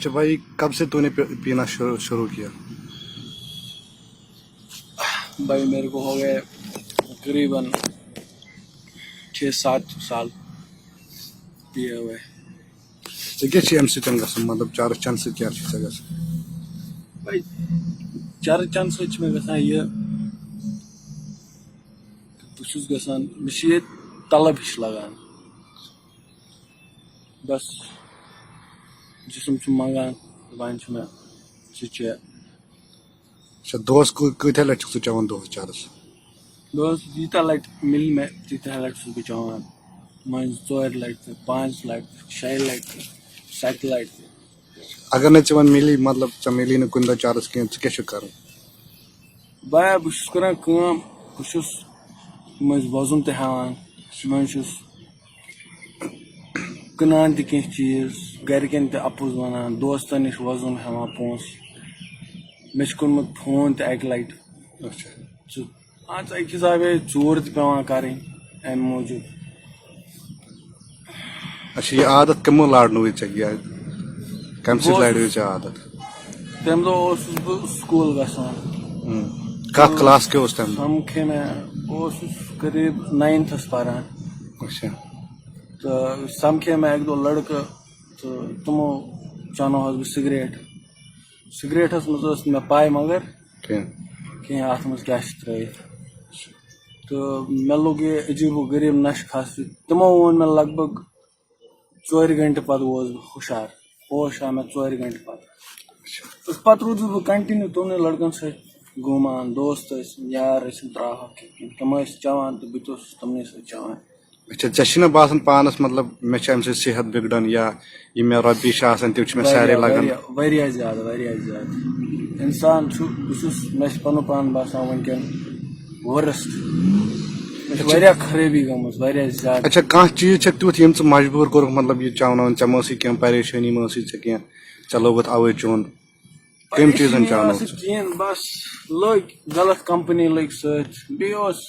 اچھا بھائی کب سے تو نے پینا شروع کیا؟ بھائی میرے کو ہو گئے تقریباً 6-7 سال پیے ہوئے. کیا امہ سۭتۍ گژھان مطلب چرس چنہٕ سۭتۍ کیٛاہ چھُ ژےٚ گژھان؟ بھائی چرٕ چنہٕ سۭتۍ چھُ مےٚ گژھان یہِ بہٕ چھُس گژھان مےٚ چھِ ییٚتہِ طلب ہِش لگان بس جسم چھُ منگان وۄنۍ چھُ مےٚ ژٕ چےٚ. اچھا دۄہس کۭتیاہ لٹہِ چھُکھ ژٕ چٮ۪وان دۄہس چرس؟ دۄہس ییٖتیاہ لٹہِ مِلہِ مےٚ تیٖتیاہ لٹہِ چھُس بہٕ چٮ۪وان. منٛزٕ 4 لٹہِ تہِ 5 لٹہِ تہِ 6 لٹہِ تہِ 7 لٹہِ تہِ. اگر نہٕ ژےٚ وۄنۍ مِلی مطلب ژےٚ مِلی نہٕ کُنہِ دۄہ چرس کینٛہہ ژٕ کیٛاہ چھُکھ کران؟ بایا بہٕ چھُس کران کٲم بہٕ چھُس مٔنٛزۍ وۄزُم تہِ ہٮ۪وان مٔنٛزۍ چھُس کٕنان تہِ کینٛہہ چیٖز گرِکٮ۪ن تہِ اَپُز وَنان دوستن نِش وۄزُم ہٮ۪وان پونٛسہٕ. مےٚ چھُ کوٚرمُت فون تہِ اَکہِ لٹہِ اچھا ژٕ مان ژٕ أکۍ حِسابے ژوٗر تہِ پیٚوان کَرٕنۍ اَمہِ موٗجوٗب. اچھا یہ عادت کمو لاڑنووُے ژےٚ یہِ کمہِ سۭتۍ لاڑیوے ژےٚ عادت؟ تَمہِ دۄہ اوسُس بہٕ سکوٗل گژھان. کتھ کلاس کیٛاہ اوس تمہِ دۄہ؟ سمکھے مےٚ بہٕ اوسُس قریٖب 9تھس پران اچھا تہٕ سمکھے مےٚ اَکہِ دۄہ لڑکہٕ تہٕ تِمو چانوہس بہٕ سگریٹ. سگریٹس منٛز ٲس نہٕ مےٚ پاے مگر کینٛہہ اتھ منٛز کیٛاہ چھِ ترٲیِتھ تہٕ مےٚ لوٚگ یہِ عجیٖب و غریٖب نشہٕ کھسنہِ. تِمو ووٚن مےٚ لگ بگ 4 گنٹہٕ پتہٕ گوس بہٕ ہُشار ہوش آو مےٚ 4 گنٹہٕ پتہٕ. تہٕ پتہٕ روٗدُس بہٕ کنٹِنیوٗ تِمنٕے لڑکن سۭتۍ گوٗمان. دوست ٲسۍ یار ٲسۍ تراوہکھ کینٛہہ تِم ٲسۍ چٮ۪وان تہٕ بہٕ تہِ اوسُس تِمنٕے سۭتۍ چٮ۪وان. اچھا ژےٚ چھُنہ باسان پانس مطلب مےٚ چھُ امہِ سۭتۍ صحت بگڑان یا یِم مےٚ رۄپیہِ چھِ آسان تِم چھِ مےٚ سارے لگان؟ واریاہ زیادٕ واریاہ زیادٕ. انسان چھُ بہٕ چھُس مےٚ چھُ پنُن پان باسان وٕنکیٚن ورسٹ. مےٚ چھِ واریاہ خرٲبی گٔمٕژ واریاہ زیادٕ. اچھا کانٛہہ چیٖز چھا تیُتھ ییٚمۍ ژٕ مجبوٗر کوٚرُکھ مطلب یہِ چاوناوُن ژےٚ مہ ٲسٕے کینٛہہ پریشٲنی مہ ٲسٕے ژےٚ کینٛہہ ژےٚ لوگُتھ اوے چیوٚن کٔمۍ چیٖزن چاونووُتھ ژٕ؟ کِہیٖنۍ بس لٔگۍ غلط کمپنی لٔگۍ سۭتۍ بیٚیہِ اوس